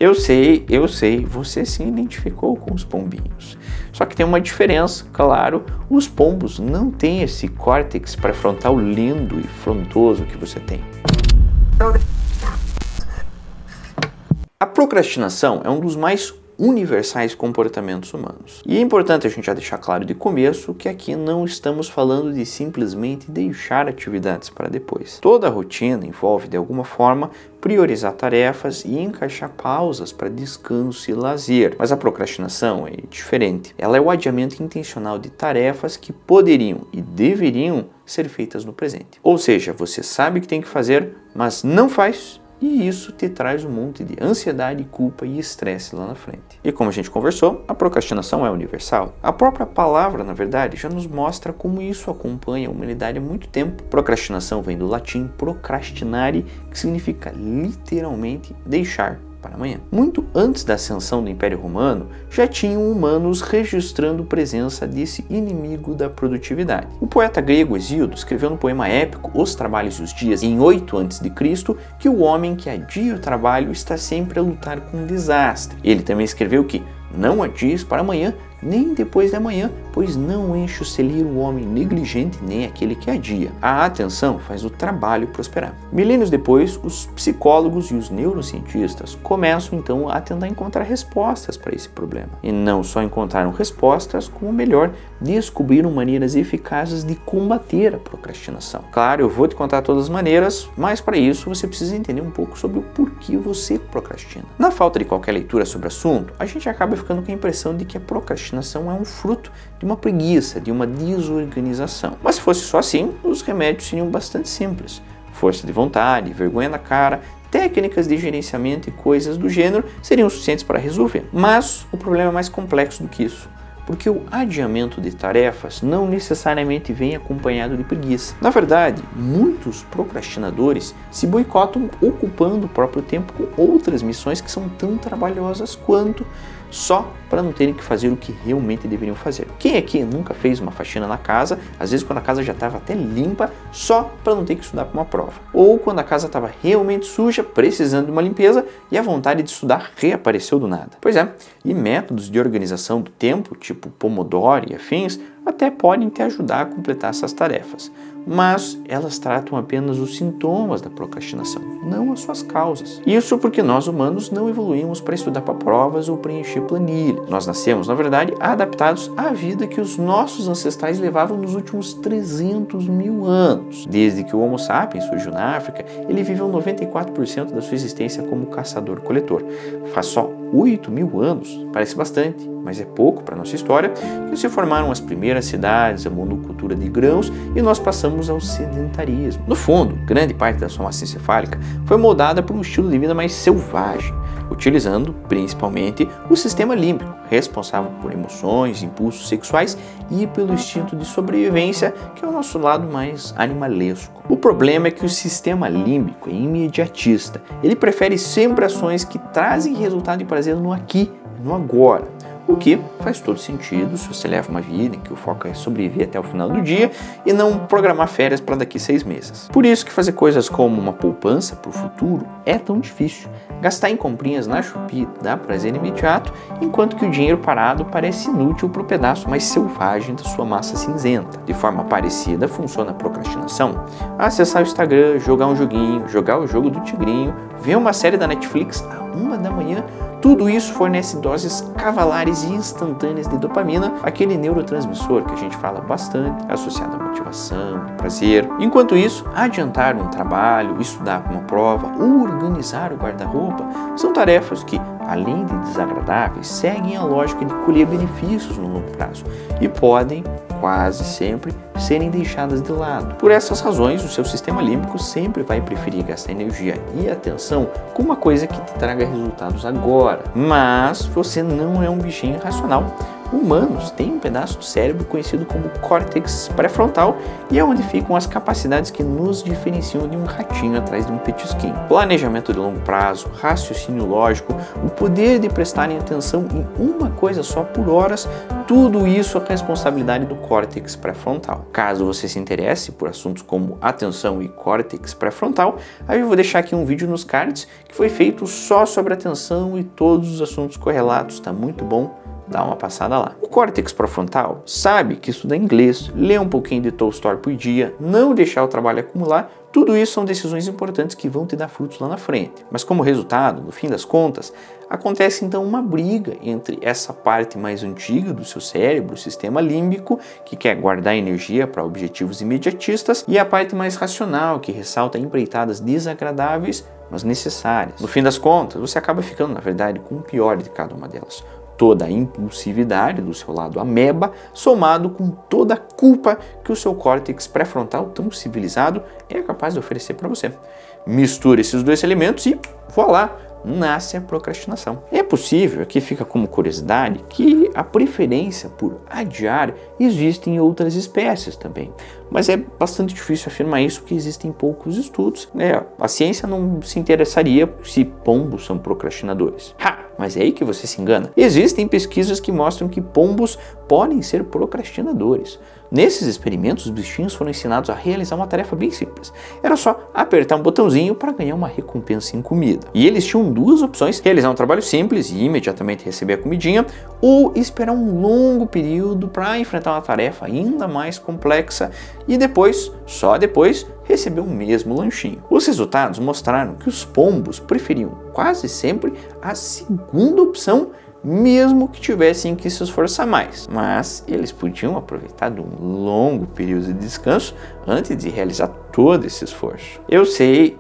Eu sei, você se identificou com os pombinhos. Só que tem uma diferença, claro, os pombos não têm esse córtex pré-frontal lindo e frondoso que você tem. A procrastinação é um dos mais universais comportamentos humanos. E é importante a gente já deixar claro de começo que aqui não estamos falando de simplesmente deixar atividades para depois. Toda a rotina envolve, de alguma forma, priorizar tarefas e encaixar pausas para descanso e lazer. Mas a procrastinação é diferente. Ela é o adiamento intencional de tarefas que poderiam e deveriam ser feitas no presente. Ou seja, você sabe que tem que fazer, mas não faz. E isso te traz um monte de ansiedade, culpa e estresse lá na frente. E como a gente conversou, a procrastinação é universal. A própria palavra, na verdade, já nos mostra como isso acompanha a humanidade há muito tempo. Procrastinação vem do latim procrastinare, que significa literalmente deixar para amanhã. Muito antes da ascensão do Império Romano, já tinham humanos registrando presença desse inimigo da produtividade. O poeta grego Hesíodo escreveu no poema épico Os Trabalhos e os Dias, em 8 a.C., que o homem que adia o trabalho está sempre a lutar com um desastre. Ele também escreveu que não adies para amanhã, nem depois de amanhã, pois não enche o celeiro o homem negligente, nem aquele que adia. A atenção faz o trabalho prosperar. Milênios depois, os psicólogos e os neurocientistas começam então a tentar encontrar respostas para esse problema. E não só encontraram respostas, como melhor, descobriram maneiras eficazes de combater a procrastinação. Claro, eu vou te contar todas as maneiras, mas para isso você precisa entender um pouco sobre o porquê você procrastina. Na falta de qualquer leitura sobre o assunto, a gente acaba ficando com a impressão de que a procrastinação é um fruto de uma preguiça, de uma desorganização. Mas se fosse só assim, os remédios seriam bastante simples. Força de vontade, vergonha na cara, técnicas de gerenciamento e coisas do gênero seriam suficientes para resolver. Mas o problema é mais complexo do que isso. Porque o adiamento de tarefas não necessariamente vem acompanhado de preguiça. Na verdade, muitos procrastinadores se boicotam ocupando o próprio tempo com outras missões que são tão trabalhosas quanto, só para não terem que fazer o que realmente deveriam fazer. Quem aqui nunca fez uma faxina na casa, às vezes quando a casa já estava até limpa, só para não ter que estudar para uma prova? Ou quando a casa estava realmente suja, precisando de uma limpeza e a vontade de estudar reapareceu do nada? Pois é, e métodos de organização do tempo, tipo Pomodoro e afins, até podem te ajudar a completar essas tarefas, mas elas tratam apenas os sintomas da procrastinação, não as suas causas. Isso porque nós humanos não evoluímos para estudar para provas ou preencher planilhas. Nós nascemos, na verdade, adaptados à vida que os nossos ancestrais levavam nos últimos 300 mil anos. Desde que o Homo sapiens surgiu na África, ele viveu 94% da sua existência como caçador-coletor. Faz só 8 mil anos, parece bastante, mas é pouco para nossa história, que se formaram as primeiras cidades, a monocultura de grãos e nós passamos ao sedentarismo. No fundo, grande parte da sua massa encefálica foi moldada por um estilo de vida mais selvagem, utilizando principalmente o sistema límbico, responsável por emoções, impulsos sexuais e pelo instinto de sobrevivência, que é o nosso lado mais animalesco. O problema é que o sistema límbico é imediatista. Ele prefere sempre ações que trazem resultado e prazer no aqui e no agora. O que faz todo sentido se você leva uma vida em que o foco é sobreviver até o final do dia e não programar férias para daqui 6 meses. Por isso que fazer coisas como uma poupança para o futuro é tão difícil. Gastar em comprinhas na Shopee dá prazer imediato, enquanto que o dinheiro parado parece inútil para o pedaço mais selvagem da sua massa cinzenta. De forma parecida funciona a procrastinação. Acessar o Instagram, jogar um joguinho, jogar o jogo do tigrinho, ver uma série da Netflix à 1 da manhã, tudo isso fornece doses cavalares e instantâneas de dopamina, aquele neurotransmissor que a gente fala bastante, associado à motivação, prazer. Enquanto isso, adiantar um trabalho, estudar para uma prova ou organizar o guarda-roupa são tarefas que, além de desagradáveis, seguem a lógica de colher benefícios no longo prazo e podem, quase sempre, serem deixadas de lado. Por essas razões, o seu sistema límbico sempre vai preferir gastar energia e atenção com uma coisa que te traga resultados agora. Mas você não é um bichinho irracional. humanos têm um pedaço do cérebro conhecido como córtex pré-frontal e é onde ficam as capacidades que nos diferenciam de um ratinho atrás de um petisquinho. Planejamento de longo prazo, raciocínio lógico, o poder de prestarem atenção em uma coisa só por horas, tudo isso é responsabilidade do córtex pré-frontal. Caso você se interesse por assuntos como atenção e córtex pré-frontal, aí eu vou deixar aqui um vídeo nos cards que foi feito só sobre atenção e todos os assuntos correlatos, está muito bom, dá uma passada lá. O córtex pré-frontal sabe que estudar inglês, ler um pouquinho de Tolstói por dia, não deixar o trabalho acumular, tudo isso são decisões importantes que vão te dar frutos lá na frente. Mas como resultado, no fim das contas, acontece então uma briga entre essa parte mais antiga do seu cérebro, o sistema límbico, que quer guardar energia para objetivos imediatistas, e a parte mais racional, que ressalta empreitadas desagradáveis, mas necessárias. No fim das contas, você acaba ficando, na verdade, com o pior de cada uma delas. Toda a impulsividade do seu lado ameba, somado com toda a culpa que o seu córtex pré-frontal tão civilizado é capaz de oferecer para você. Mistura esses dois elementos e voilá, nasce a procrastinação. É possível, aqui fica como curiosidade, que a preferência por adiar existe em outras espécies também. Mas é bastante difícil afirmar isso porque existem poucos estudos. A ciência não se interessaria se pombos são procrastinadores. Mas é aí que você se engana. Existem pesquisas que mostram que pombos podem ser procrastinadores. Nesses experimentos, os bichinhos foram ensinados a realizar uma tarefa bem simples. Era só apertar um botãozinho para ganhar uma recompensa em comida. E eles tinham duas opções: realizar um trabalho simples e imediatamente receber a comidinha, ou esperar um longo período para enfrentar uma tarefa ainda mais complexa e depois, só depois, receber o mesmo lanchinho. Os resultados mostraram que os pombos preferiam quase sempre a segunda opção, mesmo que tivessem que se esforçar mais. Mas eles podiam aproveitar de um longo período de descanso antes de realizar todo esse esforço. Eu sei,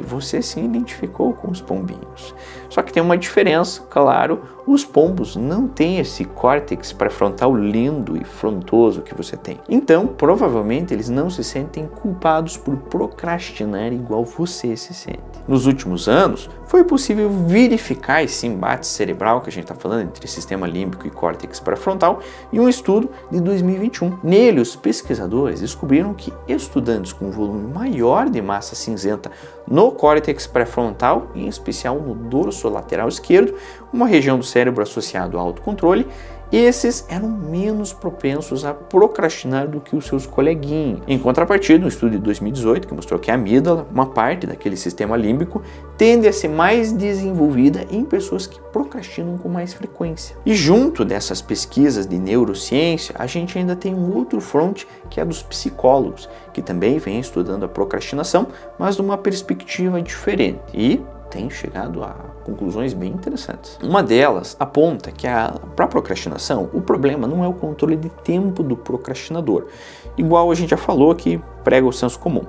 você se identificou com os pombinhos. Só que tem uma diferença, claro, os pombos não têm esse córtex pré-frontal lindo e frontoso que você tem. Então, provavelmente, eles não se sentem culpados por procrastinar igual você se sente. Nos últimos anos, foi possível verificar esse embate cerebral que a gente está falando entre sistema límbico e córtex pré-frontal em um estudo de 2021. Nele, os pesquisadores descobriram que estudantes com um volume maior de massa cinzenta no córtex pré-frontal, em especial no dorso lateral esquerdo, uma região do cérebro associado ao autocontrole, esses eram menos propensos a procrastinar do que os seus coleguinhas. Em contrapartida, um estudo de 2018 que mostrou que a amígdala, uma parte daquele sistema límbico, tende a ser mais desenvolvida em pessoas que procrastinam com mais frequência. E junto dessas pesquisas de neurociência, a gente ainda tem um outro front que é dos psicólogos, que também vem estudando a procrastinação, mas de uma perspectiva diferente e tem chegado a conclusões bem interessantes. Uma delas aponta que para a procrastinação, o problema não é o controle de tempo do procrastinador, igual a gente já falou que prega o senso comum,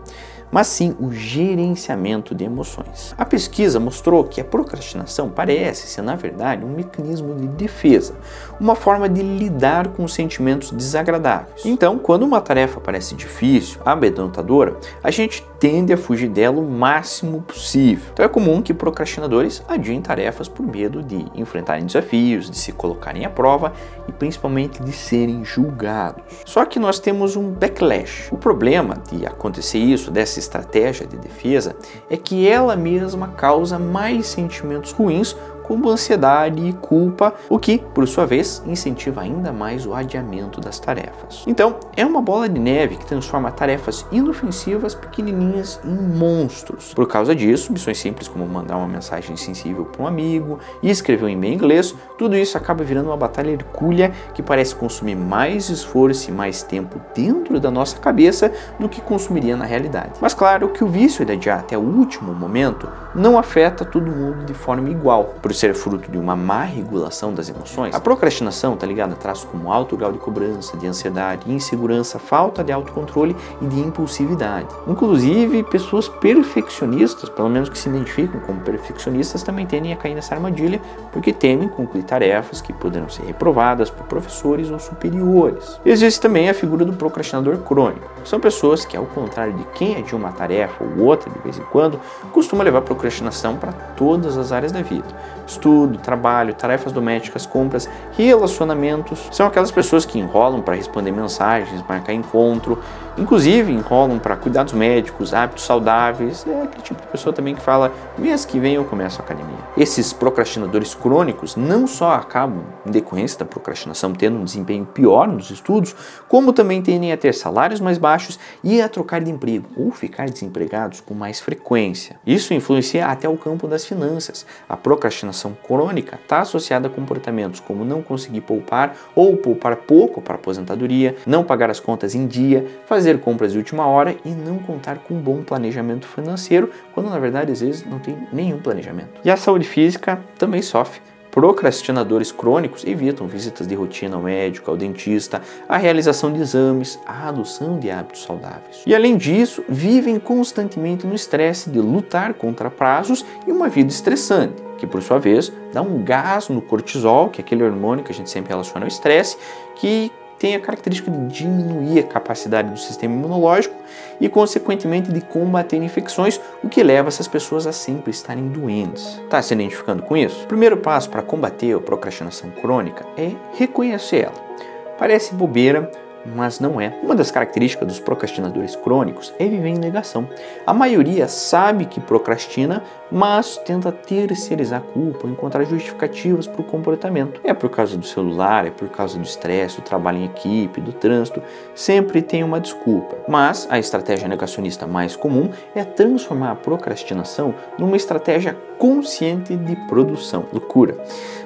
mas sim o gerenciamento de emoções. A pesquisa mostrou que a procrastinação parece ser, na verdade, um mecanismo de defesa, uma forma de lidar com sentimentos desagradáveis. Então, quando uma tarefa parece difícil, amedrontadora, a gente tende a fugir dela o máximo possível. Então é comum que procrastinadores adiem tarefas por medo de enfrentarem desafios, de se colocarem à prova e principalmente de serem julgados. Só que nós temos um backlash. O problema de acontecer isso, dessa estratégia de defesa, é que ela mesma causa mais sentimentos ruins, como ansiedade e culpa, o que, por sua vez, incentiva ainda mais o adiamento das tarefas. Então, é uma bola de neve que transforma tarefas inofensivas pequenininhas em monstros. Por causa disso, missões simples como mandar uma mensagem sensível para um amigo e escrever um e-mail em inglês, tudo isso acaba virando uma batalha hercúlea que parece consumir mais esforço e mais tempo dentro da nossa cabeça do que consumiria na realidade. Mas claro que o vício de adiar até o último momento não afeta todo mundo de forma igual. Por ser fruto de uma má regulação das emoções, a procrastinação está ligada a traços como alto grau de cobrança, de ansiedade, insegurança, falta de autocontrole e de impulsividade. Inclusive, pessoas perfeccionistas, pelo menos que se identificam como perfeccionistas, também tendem a cair nessa armadilha porque temem concluir tarefas que poderão ser reprovadas por professores ou superiores. Existe também a figura do procrastinador crônico. São pessoas que, ao contrário de quem adia uma tarefa ou outra de vez em quando, costumam levar a procrastinação para todas as áreas da vida. Estudo, trabalho, tarefas domésticas, compras, relacionamentos. São aquelas pessoas que enrolam para responder mensagens, marcar encontro, inclusive enrolam para cuidados médicos, hábitos saudáveis. É aquele tipo de pessoa também que fala, mês que vem eu começo a academia. Esses procrastinadores crônicos não só acabam, em decorrência da procrastinação, tendo um desempenho pior nos estudos, como também tendem a ter salários mais baixos e a trocar de emprego ou ficar desempregados com mais frequência. Isso influencia até o campo das finanças. A procrastinação crônica está associada a comportamentos como não conseguir poupar ou poupar pouco para a aposentadoria, não pagar as contas em dia, fazer compras de última hora e não contar com um bom planejamento financeiro, quando na verdade às vezes não tem nenhum planejamento. E a saúde física também sofre. Procrastinadores crônicos evitam visitas de rotina ao médico, ao dentista, a realização de exames, a adoção de hábitos saudáveis. E além disso, vivem constantemente no estresse de lutar contra prazos e uma vida estressante, que por sua vez dá um gás no cortisol, que é aquele hormônio que a gente sempre relaciona ao estresse, que tem a característica de diminuir a capacidade do sistema imunológico e, consequentemente, de combater infecções, o que leva essas pessoas a sempre estarem doentes. Está se identificando com isso? O primeiro passo para combater a procrastinação crônica é reconhecer ela. Parece bobeira, mas não é. Uma das características dos procrastinadores crônicos é viver em negação. A maioria sabe que procrastina, mas tenta terceirizar a culpa, encontrar justificativas para o comportamento. É por causa do celular, é por causa do estresse, do trabalho em equipe, do trânsito, sempre tem uma desculpa. Mas a estratégia negacionista mais comum é transformar a procrastinação numa estratégia consciente de produção. Loucura!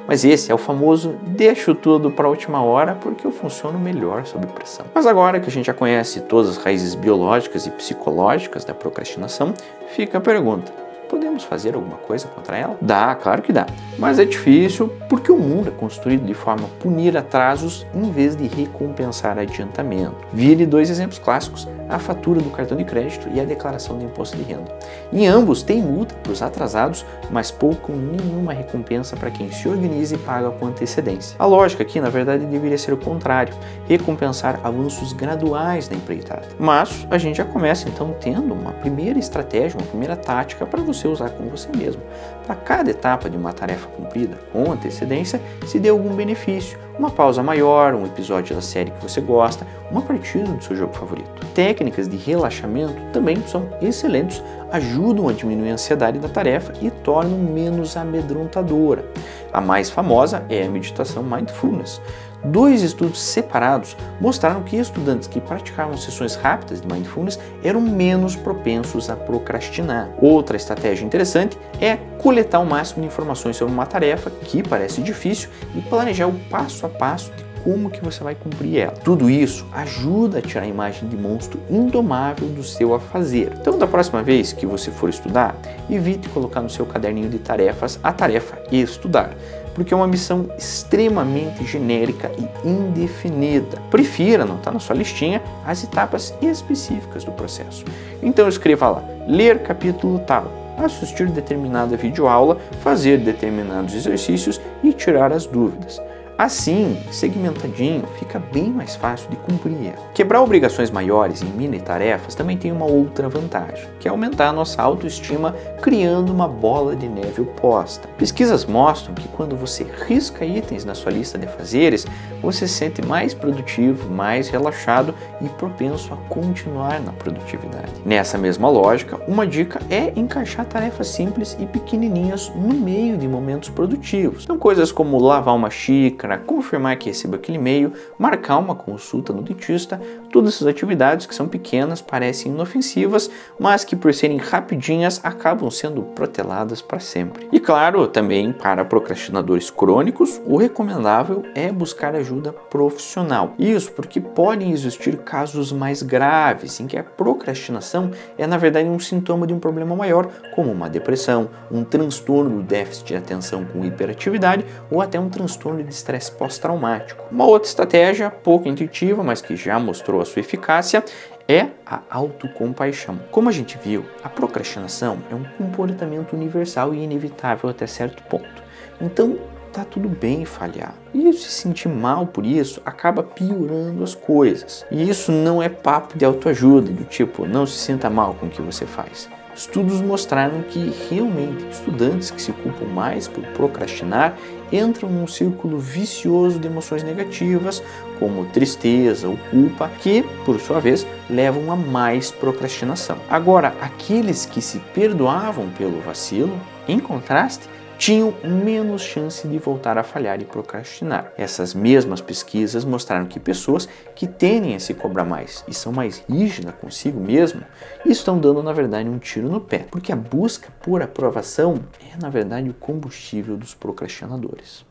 Mas esse é o famoso deixo tudo para a última hora porque eu funciono melhor sob pressão. Mas agora que a gente já conhece todas as raízes biológicas e psicológicas da procrastinação, fica a pergunta: podemos fazer alguma coisa contra ela? Dá, claro que dá. Mas é difícil porque o mundo é construído de forma a punir atrasos em vez de recompensar adiantamento. Vire dois exemplos clássicos: a fatura do cartão de crédito e a declaração do imposto de renda. Em ambos tem multa para os atrasados, mas pouco ou nenhuma recompensa para quem se organiza e paga com antecedência. A lógica aqui, na verdade, deveria ser o contrário: recompensar avanços graduais na empreitada. Mas a gente já começa então tendo uma primeira estratégia, uma primeira tática para você usar com você mesmo. Para cada etapa de uma tarefa cumprida com antecedência, se dê algum benefício, uma pausa maior, um episódio da série que você gosta, uma partida do seu jogo favorito. Técnicas de relaxamento também são excelentes, ajudam a diminuir a ansiedade da tarefa e tornam menos amedrontadora. A mais famosa é a meditação Mindfulness. 2 estudos separados mostraram que estudantes que praticavam sessões rápidas de Mindfulness eram menos propensos a procrastinar. Outra estratégia interessante é coletar o máximo de informações sobre uma tarefa que parece difícil e planejar o passo a passo de como que você vai cumprir ela. Tudo isso ajuda a tirar a imagem de monstro indomável do seu afazer. Então, da próxima vez que você for estudar, evite colocar no seu caderninho de tarefas a tarefa estudar, porque é uma missão extremamente genérica e indefinida. Prefira anotar na sua listinha as etapas específicas do processo. Então escreva lá: ler capítulo tal, assistir determinada videoaula, fazer determinados exercícios e tirar as dúvidas. Assim, segmentadinho, fica bem mais fácil de cumprir. Quebrar obrigações maiores em mini tarefas também tem uma outra vantagem, que é aumentar a nossa autoestima criando uma bola de neve oposta. Pesquisas mostram que quando você risca itens na sua lista de afazeres, você se sente mais produtivo, mais relaxado e propenso a continuar na produtividade. Nessa mesma lógica, uma dica é encaixar tarefas simples e pequenininhas no meio de momentos produtivos. Então, coisas como lavar uma xícara, confirmar que receba aquele e-mail, marcar uma consulta no dentista, todas essas atividades que são pequenas, parecem inofensivas, mas que por serem rapidinhas acabam sendo proteladas para sempre. E claro, também para procrastinadores crônicos, o recomendável é buscar ajuda profissional. Isso porque podem existir casos mais graves em que a procrastinação é na verdade um sintoma de um problema maior, como uma depressão, um transtorno do déficit de atenção com hiperatividade ou até um transtorno de estresse pós-traumático. Uma outra estratégia, pouco intuitiva, mas que já mostrou a sua eficácia, é a autocompaixão. Como a gente viu, a procrastinação é um comportamento universal e inevitável até certo ponto. Então, tá tudo bem falhar. E se sentir mal por isso acaba piorando as coisas. E isso não é papo de autoajuda, do tipo, não se sinta mal com o que você faz. estudos mostraram que realmente estudantes que se culpam mais por procrastinar entram num círculo vicioso de emoções negativas, como tristeza ou culpa, que, por sua vez, levam a mais procrastinação. Agora, aqueles que se perdoavam pelo vacilo, em contraste, tinham menos chance de voltar a falhar e procrastinar. Essas mesmas pesquisas mostraram que pessoas que tendem a se cobrar mais e são mais rígidas consigo mesmo, estão dando, na verdade, um tiro no pé, porque a busca por aprovação é, na verdade, o combustível dos procrastinadores.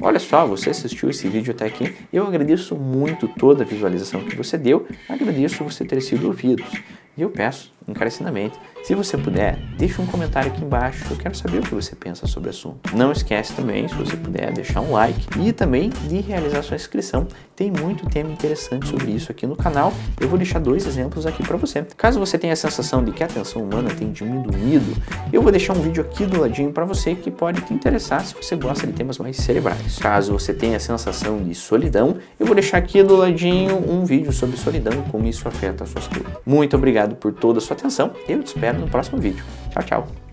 Olha só, você assistiu esse vídeo até aqui, eu agradeço muito toda a visualização que você deu, agradeço você ter sido ouvido. E eu peço, encarecidamente, se você puder, deixe um comentário aqui embaixo, eu quero saber o que você pensa sobre o assunto. Não esquece também, se você puder, deixar um like e também de realizar sua inscrição. Tem muito tema interessante sobre isso aqui no canal, eu vou deixar 2 exemplos aqui para você. Caso você tenha a sensação de que a atenção humana tem diminuído, eu vou deixar um vídeo aqui do ladinho para você que pode te interessar se você gosta de temas mais cerebrais. Caso você tenha a sensação de solidão, eu vou deixar aqui do ladinho um vídeo sobre solidão e como isso afeta a sua saúde. Muito obrigado por toda a sua atenção, eu te espero no próximo vídeo. Tchau, tchau!